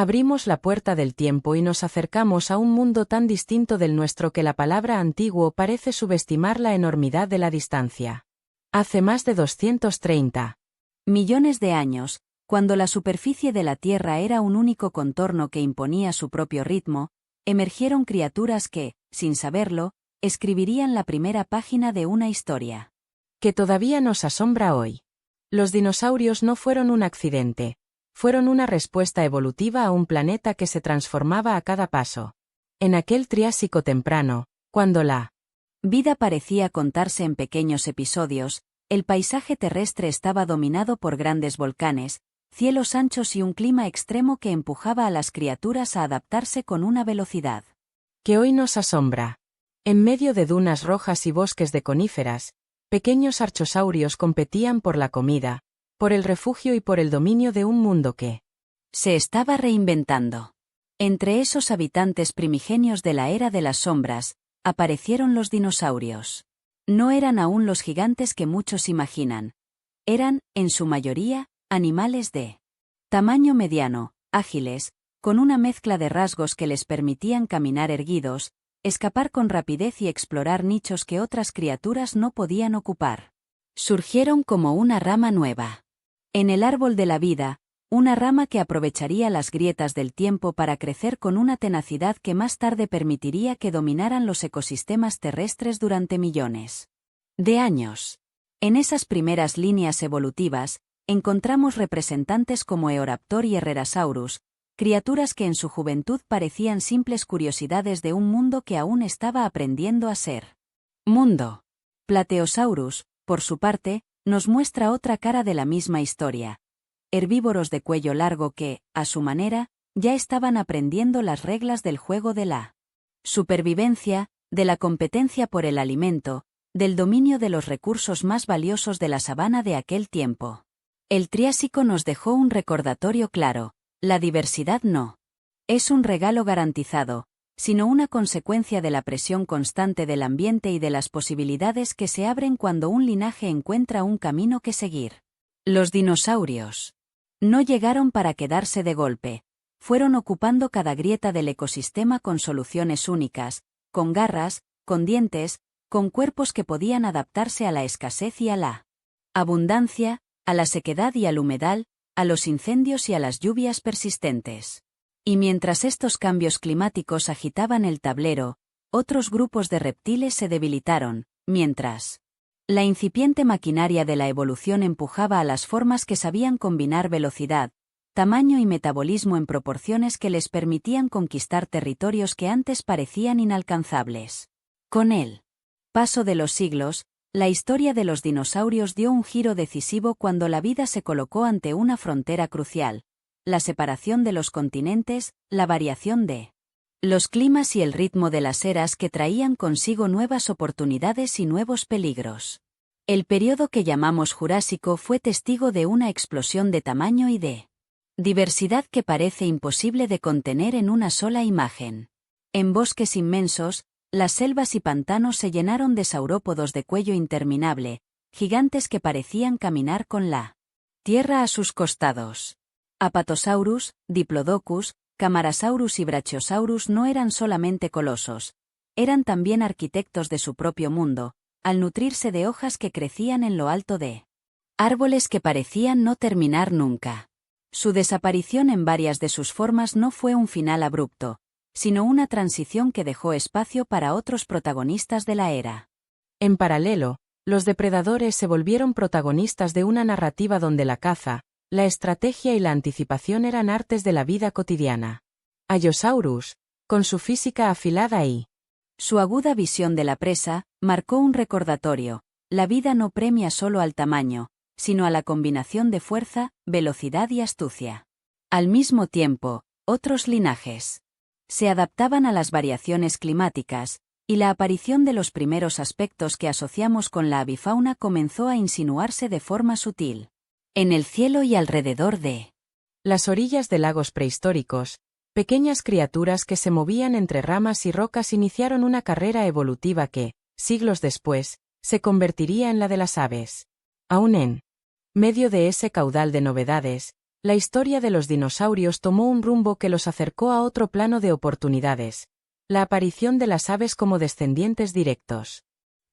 Abrimos la puerta del tiempo y nos acercamos a un mundo tan distinto del nuestro que la palabra antiguo parece subestimar la enormidad de la distancia. Hace más de 230 millones de años, cuando la superficie de la Tierra era un único contorno que imponía su propio ritmo, emergieron criaturas que, sin saberlo, escribirían la primera página de una historia. Que todavía nos asombra hoy. Los dinosaurios no fueron un accidente. Fueron una respuesta evolutiva a un planeta que se transformaba a cada paso. En aquel Triásico temprano, cuando la vida parecía contarse en pequeños episodios, el paisaje terrestre estaba dominado por grandes volcanes, cielos anchos y un clima extremo que empujaba a las criaturas a adaptarse con una velocidad que hoy nos asombra. En medio de dunas rojas y bosques de coníferas, pequeños archosaurios competían por la comida, por el refugio y por el dominio de un mundo que se estaba reinventando. Entre esos habitantes primigenios de la era de las sombras, aparecieron los dinosaurios. No eran aún los gigantes que muchos imaginan. Eran, en su mayoría, animales de tamaño mediano, ágiles, con una mezcla de rasgos que les permitían caminar erguidos, escapar con rapidez y explorar nichos que otras criaturas no podían ocupar. Surgieron como una rama nueva. En el árbol de la vida, una rama que aprovecharía las grietas del tiempo para crecer con una tenacidad que más tarde permitiría que dominaran los ecosistemas terrestres durante millones de años. En esas primeras líneas evolutivas, encontramos representantes como Eoraptor y Herrerasaurus, criaturas que en su juventud parecían simples curiosidades de un mundo que aún estaba aprendiendo a ser mundo. Plateosaurus, por su parte, nos muestra otra cara de la misma historia. Herbívoros de cuello largo que, a su manera, ya estaban aprendiendo las reglas del juego de la supervivencia, de la competencia por el alimento, del dominio de los recursos más valiosos de la sabana de aquel tiempo. El Triásico nos dejó un recordatorio claro: la diversidad no es un regalo garantizado, sino una consecuencia de la presión constante del ambiente y de las posibilidades que se abren cuando un linaje encuentra un camino que seguir. Los dinosaurios no llegaron para quedarse de golpe. Fueron ocupando cada grieta del ecosistema con soluciones únicas, con garras, con dientes, con cuerpos que podían adaptarse a la escasez y a la abundancia, a la sequedad y al humedal, a los incendios y a las lluvias persistentes. Y mientras estos cambios climáticos agitaban el tablero, otros grupos de reptiles se debilitaron, mientras la incipiente maquinaria de la evolución empujaba a las formas que sabían combinar velocidad, tamaño y metabolismo en proporciones que les permitían conquistar territorios que antes parecían inalcanzables. Con el paso de los siglos, la historia de los dinosaurios dio un giro decisivo cuando la vida se colocó ante una frontera crucial: la separación de los continentes, la variación de los climas y el ritmo de las eras que traían consigo nuevas oportunidades y nuevos peligros. El período que llamamos Jurásico fue testigo de una explosión de tamaño y de diversidad que parece imposible de contener en una sola imagen. En bosques inmensos, las selvas y pantanos se llenaron de saurópodos de cuello interminable, gigantes que parecían caminar con la tierra a sus costados. Apatosaurus, Diplodocus, Camarasaurus y Brachiosaurus no eran solamente colosos, eran también arquitectos de su propio mundo, al nutrirse de hojas que crecían en lo alto de árboles que parecían no terminar nunca. Su desaparición en varias de sus formas no fue un final abrupto, sino una transición que dejó espacio para otros protagonistas de la era. En paralelo, los depredadores se volvieron protagonistas de una narrativa donde la caza, la estrategia y la anticipación eran artes de la vida cotidiana. Allosaurus, con su física afilada y su aguda visión de la presa, marcó un recordatorio: la vida no premia solo al tamaño, sino a la combinación de fuerza, velocidad y astucia. Al mismo tiempo, otros linajes se adaptaban a las variaciones climáticas, y la aparición de los primeros aspectos que asociamos con la avifauna comenzó a insinuarse de forma sutil. En el cielo y alrededor de las orillas de lagos prehistóricos, pequeñas criaturas que se movían entre ramas y rocas iniciaron una carrera evolutiva que, siglos después, se convertiría en la de las aves. Aún en medio de ese caudal de novedades, La historia de los dinosaurios tomó un rumbo que los acercó a otro plano de oportunidades: la aparición de las aves como descendientes directos.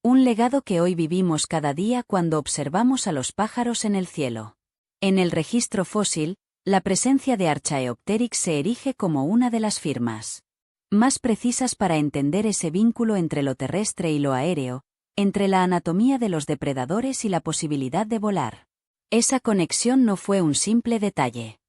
Un legado que hoy vivimos cada día cuando observamos a los pájaros en el cielo. En el registro fósil, la presencia de Archaeopteryx se erige como una de las firmas más precisas para entender ese vínculo entre lo terrestre y lo aéreo, entre la anatomía de los depredadores y la posibilidad de volar. Esa conexión no fue un simple detalle.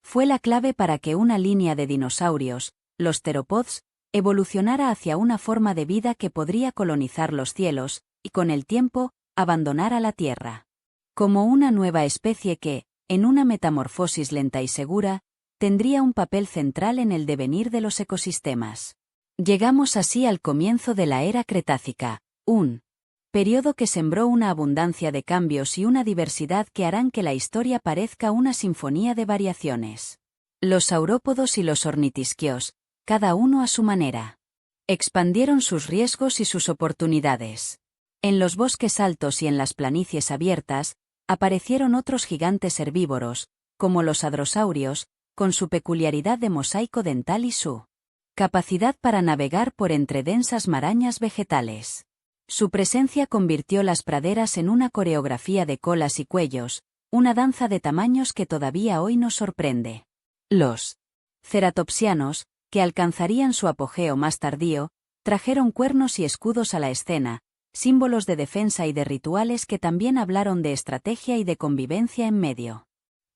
Fue la clave para que una línea de dinosaurios, los terópods, evolucionara hacia una forma de vida que podría colonizar los cielos, y con el tiempo, abandonar a la Tierra. Como una nueva especie que, en una metamorfosis lenta y segura, tendría un papel central en el devenir de los ecosistemas. Llegamos así al comienzo de la era Cretácica, un periodo que sembró una abundancia de cambios y una diversidad que harán que la historia parezca una sinfonía de variaciones. Los saurópodos y los ornitisquios, cada uno a su manera, expandieron sus riesgos y sus oportunidades. En los bosques altos y en las planicies abiertas, aparecieron otros gigantes herbívoros, como los hadrosaurios, con su peculiaridad de mosaico dental y su capacidad para navegar por entre densas marañas vegetales. Su presencia convirtió las praderas en una coreografía de colas y cuellos, una danza de tamaños que todavía hoy nos sorprende. Los ceratopsianos, que alcanzarían su apogeo más tardío, trajeron cuernos y escudos a la escena, símbolos de defensa y de rituales que también hablaron de estrategia y de convivencia en medio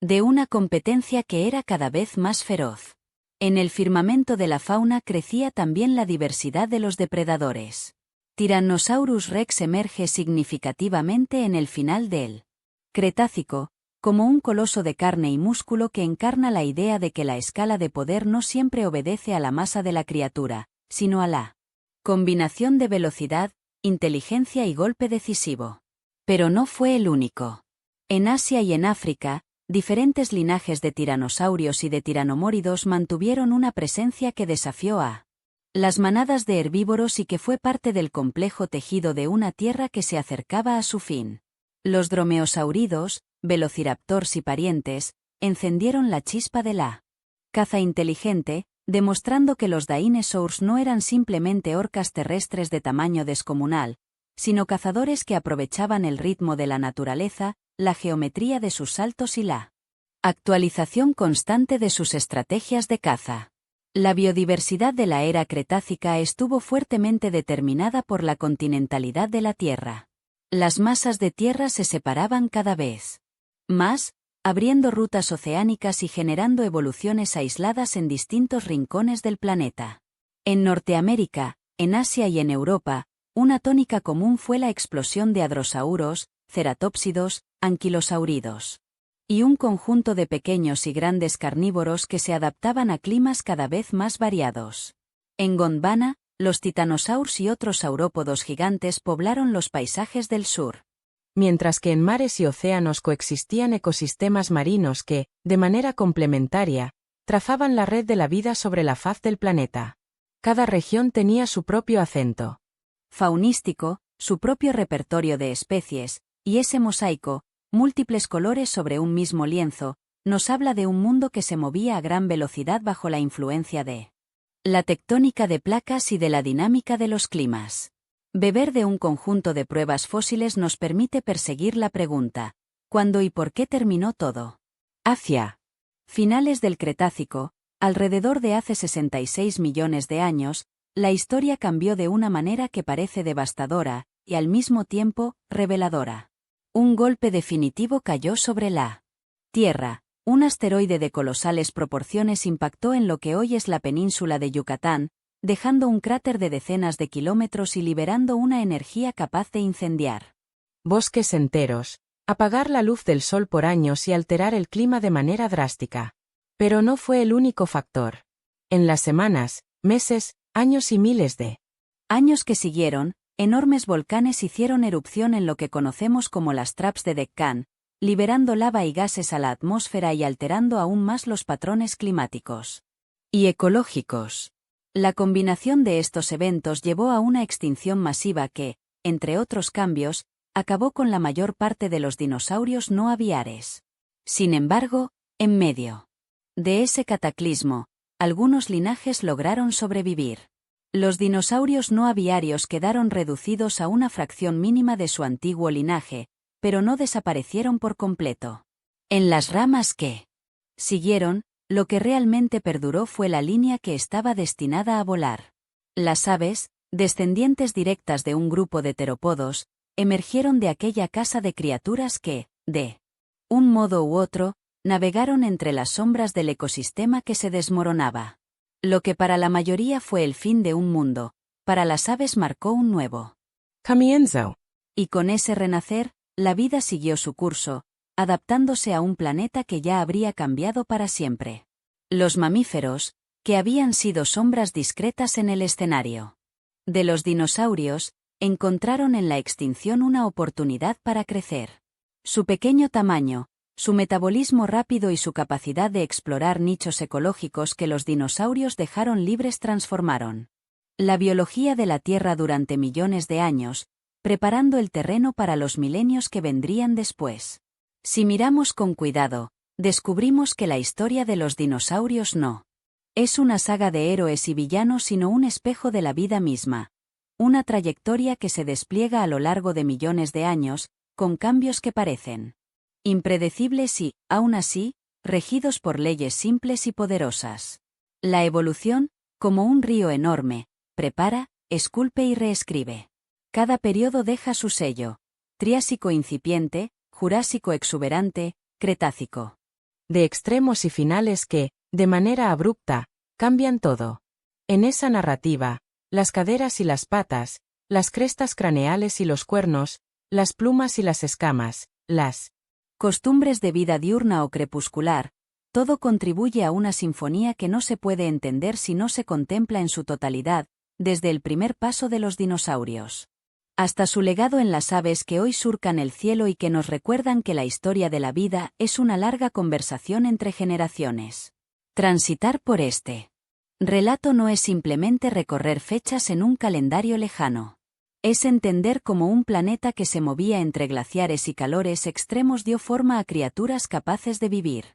de una competencia que era cada vez más feroz. En el firmamento de la fauna crecía también la diversidad de los depredadores. Tyrannosaurus rex emerge significativamente en el final del Cretácico, como un coloso de carne y músculo que encarna la idea de que la escala de poder no siempre obedece a la masa de la criatura, sino a la combinación de velocidad, inteligencia y golpe decisivo. Pero no fue el único. En Asia y en África, diferentes linajes de tiranosaurios y de tiranomóridos mantuvieron una presencia que desafió a las manadas de herbívoros y que fue parte del complejo tejido de una tierra que se acercaba a su fin. Los dromeosauridos, velociraptors y parientes, encendieron la chispa de la caza inteligente, demostrando que los dinosaurs no eran simplemente orcas terrestres de tamaño descomunal, sino cazadores que aprovechaban el ritmo de la naturaleza, la geometría de sus saltos y la actualización constante de sus estrategias de caza. La biodiversidad de la era Cretácica estuvo fuertemente determinada por la continentalidad de la Tierra. Las masas de tierra se separaban cada vez más, abriendo rutas oceánicas y generando evoluciones aisladas en distintos rincones del planeta. En Norteamérica, en Asia y en Europa, una tónica común fue la explosión de hadrosauros, ceratópsidos, anquilosáuridos y un conjunto de pequeños y grandes carnívoros que se adaptaban a climas cada vez más variados. En Gondwana, los titanosaurs y otros saurópodos gigantes poblaron los paisajes del sur. Mientras que en mares y océanos coexistían ecosistemas marinos que, de manera complementaria, trazaban la red de la vida sobre la faz del planeta. Cada región tenía su propio acento faunístico, su propio repertorio de especies, y ese mosaico, múltiples colores sobre un mismo lienzo, nos habla de un mundo que se movía a gran velocidad bajo la influencia de la tectónica de placas y de la dinámica de los climas. Beber de un conjunto de pruebas fósiles nos permite perseguir la pregunta: ¿cuándo y por qué terminó todo? Hacia finales del Cretácico, alrededor de hace 66 millones de años, la historia cambió de una manera que parece devastadora, y al mismo tiempo, reveladora. Un golpe definitivo cayó sobre la Tierra. Un asteroide de colosales proporciones impactó en lo que hoy es la península de Yucatán, dejando un cráter de decenas de kilómetros y liberando una energía capaz de incendiar bosques enteros, apagar la luz del sol por años y alterar el clima de manera drástica. Pero no fue el único factor. En las semanas, meses, años y miles de años que siguieron, enormes volcanes hicieron erupción en lo que conocemos como las traps de Deccan, liberando lava y gases a la atmósfera y alterando aún más los patrones climáticos y ecológicos. La combinación de estos eventos llevó a una extinción masiva que, entre otros cambios, acabó con la mayor parte de los dinosaurios no aviares. Sin embargo, En medio de ese cataclismo, algunos linajes lograron sobrevivir. Los dinosaurios no aviarios quedaron reducidos a una fracción mínima de su antiguo linaje, pero no desaparecieron por completo. En las ramas que siguieron, lo que realmente perduró fue la línea que estaba destinada a volar. Las aves, descendientes directas de un grupo de terópodos, emergieron de aquella casa de criaturas que, de un modo u otro, navegaron entre las sombras del ecosistema que se desmoronaba. Lo que para la mayoría fue el fin de un mundo, para las aves marcó un nuevo comienzo. y con ese renacer, la vida siguió su curso, adaptándose a un planeta que ya habría cambiado para siempre. Los mamíferos, que habían sido sombras discretas en el escenario de los dinosaurios, encontraron en la extinción una oportunidad para crecer. Su pequeño tamaño, su metabolismo rápido y su capacidad de explorar nichos ecológicos que los dinosaurios dejaron libres transformaron la biología de la Tierra durante millones de años, preparando el terreno para los milenios que vendrían después. Si miramos con cuidado, descubrimos que la historia de los dinosaurios no es una saga de héroes y villanos, sino un espejo de la vida misma. Una trayectoria que se despliega a lo largo de millones de años, con cambios que parecen impredecibles y, aún así, regidos por leyes simples y poderosas. La evolución, como un río enorme, prepara, esculpe y reescribe. Cada periodo deja su sello: Triásico incipiente, Jurásico exuberante, Cretácico. De extremos y finales que, de manera abrupta, cambian todo. En esa narrativa, las caderas y las patas, las crestas craneales y los cuernos, las plumas y las escamas, las costumbres de vida diurna o crepuscular, todo contribuye a una sinfonía que no se puede entender si no se contempla en su totalidad, desde el primer paso de los dinosaurios hasta su legado en las aves que hoy surcan el cielo y que nos recuerdan que la historia de la vida es una larga conversación entre generaciones. Transitar por este relato no es simplemente recorrer fechas en un calendario lejano. Es entender cómo un planeta que se movía entre glaciares y calores extremos dio forma a criaturas capaces de vivir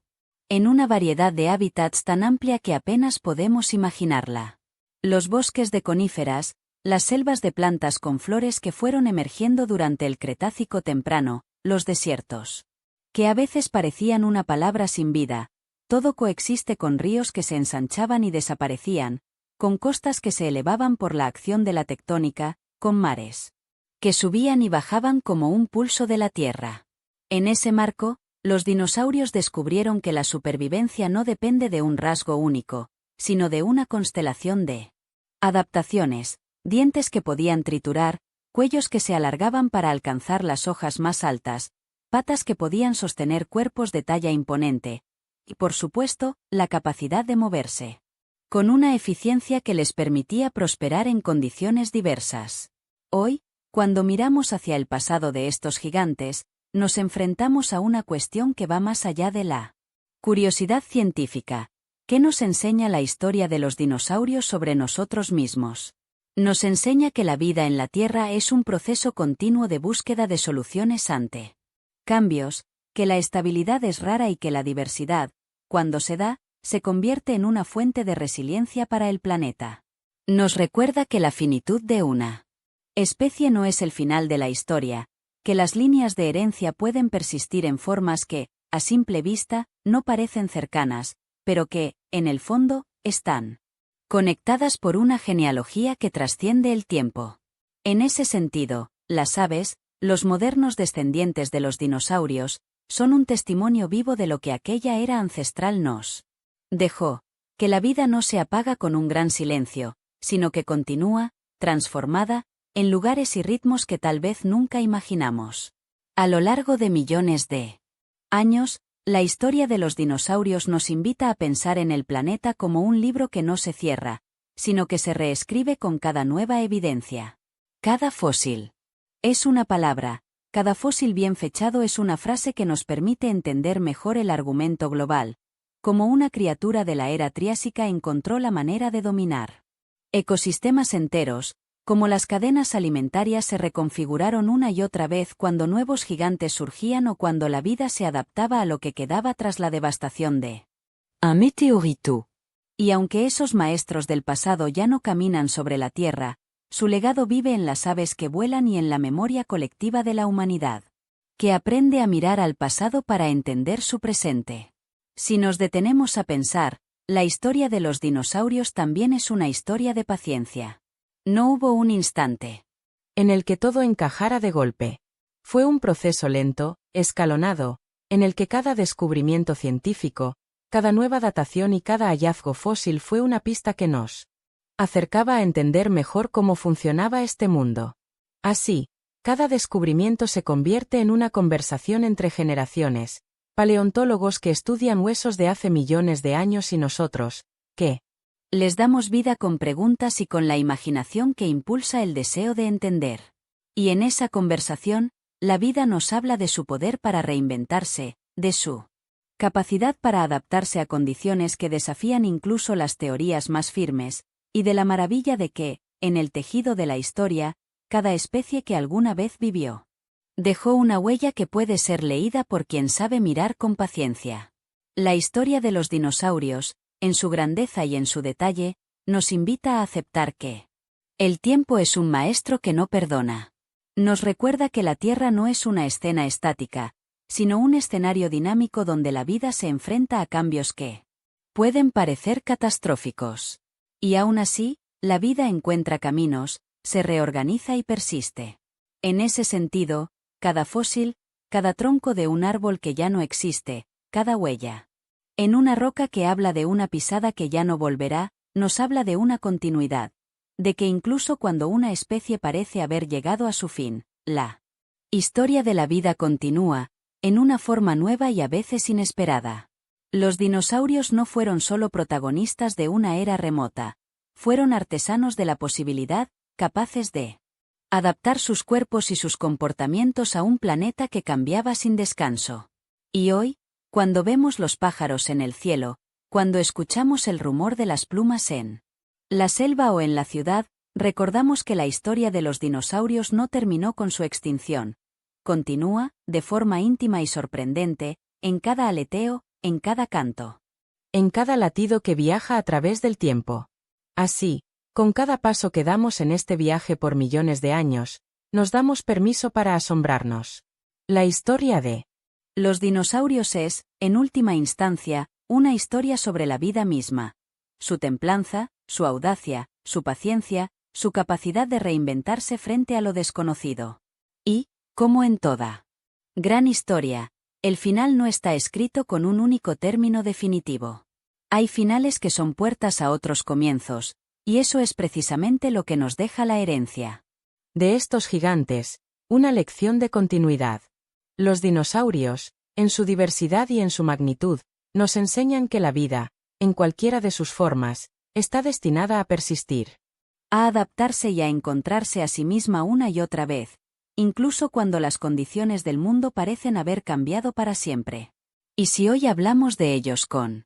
en una variedad de hábitats tan amplia que apenas podemos imaginarla. Los bosques de coníferas, las selvas de plantas con flores que fueron emergiendo durante el Cretácico temprano, los desiertos que a veces parecían una palabra sin vida, todo coexiste con ríos que se ensanchaban y desaparecían, con costas que se elevaban por la acción de la tectónica, con mares que subían y bajaban como un pulso de la tierra. En ese marco, los dinosaurios descubrieron que la supervivencia no depende de un rasgo único, sino de una constelación de adaptaciones: dientes que podían triturar, cuellos que se alargaban para alcanzar las hojas más altas, patas que podían sostener cuerpos de talla imponente, y por supuesto, la capacidad de moverse con una eficiencia que les permitía prosperar en condiciones diversas. Hoy, cuando miramos hacia el pasado de estos gigantes, nos enfrentamos a una cuestión que va más allá de la curiosidad científica. ¿Qué nos enseña la historia de los dinosaurios sobre nosotros mismos? Nos enseña que la vida en la Tierra es un proceso continuo de búsqueda de soluciones ante cambios, que la estabilidad es rara y que la diversidad, cuando se da, se convierte en una fuente de resiliencia para el planeta. Nos recuerda que la finitud de una especie no es el final de la historia, que las líneas de herencia pueden persistir en formas que, a simple vista, no parecen cercanas, pero que, en el fondo, están conectadas por una genealogía que trasciende el tiempo. En ese sentido, las aves, los modernos descendientes de los dinosaurios, son un testimonio vivo de lo que aquella era ancestral nos dejó, que la vida no se apaga con un gran silencio, sino que continúa, transformada, en lugares y ritmos que tal vez nunca imaginamos. A lo largo de millones de años, la historia de los dinosaurios nos invita a pensar en el planeta como un libro que no se cierra, sino que se reescribe con cada nueva evidencia. Cada fósil es una palabra, cada fósil bien fechado es una frase que nos permite entender mejor el argumento global, como una criatura de la era Triásica encontró la manera de dominar ecosistemas enteros, Como las cadenas alimentarias se reconfiguraron una y otra vez cuando nuevos gigantes surgían o cuando la vida se adaptaba a lo que quedaba tras la devastación de un meteorito. Y aunque esos maestros del pasado ya no caminan sobre la Tierra, su legado vive en las aves que vuelan y en la memoria colectiva de la humanidad, que aprende a mirar al pasado para entender su presente. Si nos detenemos a pensar, la historia de los dinosaurios también es una historia de paciencia. No hubo un instante en el que todo encajara de golpe. Fue un proceso lento, escalonado, en el que cada descubrimiento científico, cada nueva datación y cada hallazgo fósil fue una pista que nos acercaba a entender mejor cómo funcionaba este mundo. Así, cada descubrimiento se convierte en una conversación entre generaciones, paleontólogos que estudian huesos de hace millones de años y nosotros, que les damos vida con preguntas y con la imaginación que impulsa el deseo de entender. Y en esa conversación, la vida nos habla de su poder para reinventarse, de su capacidad para adaptarse a condiciones que desafían incluso las teorías más firmes, y de la maravilla de que, en el tejido de la historia, cada especie que alguna vez vivió dejó una huella que puede ser leída por quien sabe mirar con paciencia. La historia de los dinosaurios, en su grandeza y en su detalle, nos invita a aceptar que el tiempo es un maestro que no perdona. Nos recuerda que la Tierra no es una escena estática, sino un escenario dinámico donde la vida se enfrenta a cambios que pueden parecer catastróficos. Y aún así, la vida encuentra caminos, se reorganiza y persiste. En ese sentido, cada fósil, cada tronco de un árbol que ya no existe, cada huella en una roca que habla de una pisada que ya no volverá, nos habla de una continuidad, de que incluso cuando una especie parece haber llegado a su fin, la historia de la vida continúa, en una forma nueva y a veces inesperada. Los dinosaurios no fueron solo protagonistas de una era remota, fueron artesanos de la posibilidad, capaces de adaptar sus cuerpos y sus comportamientos a un planeta que cambiaba sin descanso. Y hoy, cuando vemos los pájaros en el cielo, cuando escuchamos el rumor de las plumas en la selva o en la ciudad, recordamos que la historia de los dinosaurios no terminó con su extinción. Continúa, de forma íntima y sorprendente, en cada aleteo, en cada canto, en cada latido que viaja a través del tiempo. Así, con cada paso que damos en este viaje por millones de años, nos damos permiso para asombrarnos. La historia de los dinosaurios es, en última instancia, una historia sobre la vida misma. Su templanza, su audacia, su paciencia, su capacidad de reinventarse frente a lo desconocido. Y, como en toda gran historia, el final no está escrito con un único término definitivo. Hay finales que son puertas a otros comienzos, y eso es precisamente lo que nos deja la herencia de estos gigantes, una lección de continuidad. Los dinosaurios, en su diversidad y en su magnitud, nos enseñan que la vida, en cualquiera de sus formas, está destinada a persistir, a adaptarse y a encontrarse a sí misma una y otra vez, incluso cuando las condiciones del mundo parecen haber cambiado para siempre. Y si hoy hablamos de ellos con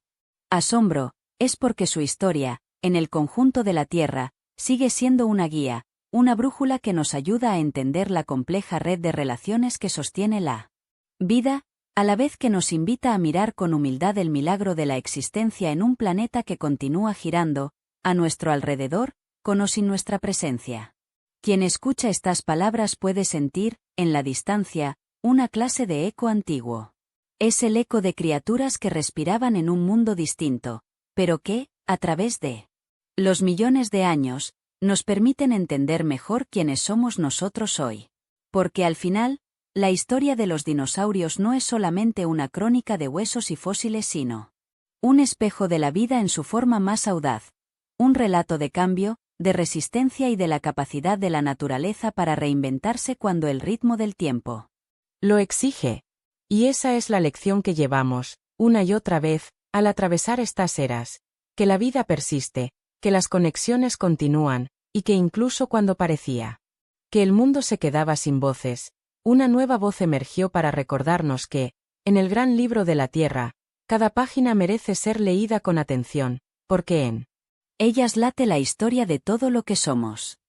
asombro, es porque su historia, en el conjunto de la Tierra, sigue siendo una guía, una brújula que nos ayuda a entender la compleja red de relaciones que sostiene la vida, a la vez que nos invita a mirar con humildad el milagro de la existencia en un planeta que continúa girando, a nuestro alrededor, con o sin nuestra presencia. Quien escucha estas palabras puede sentir, en la distancia, una clase de eco antiguo. Es el eco de criaturas que respiraban en un mundo distinto, pero que, a través de los millones de años, nos permiten entender mejor quiénes somos nosotros hoy. Porque al final, la historia de los dinosaurios no es solamente una crónica de huesos y fósiles, sino un espejo de la vida en su forma más audaz, un relato de cambio, de resistencia y de la capacidad de la naturaleza para reinventarse cuando el ritmo del tiempo lo exige. Y esa es la lección que llevamos, una y otra vez, al atravesar estas eras, que la vida persiste, que las conexiones continúan, y que incluso cuando parecía que el mundo se quedaba sin voces, una nueva voz emergió para recordarnos que, en el gran libro de la Tierra, cada página merece ser leída con atención, porque en ellas late la historia de todo lo que somos.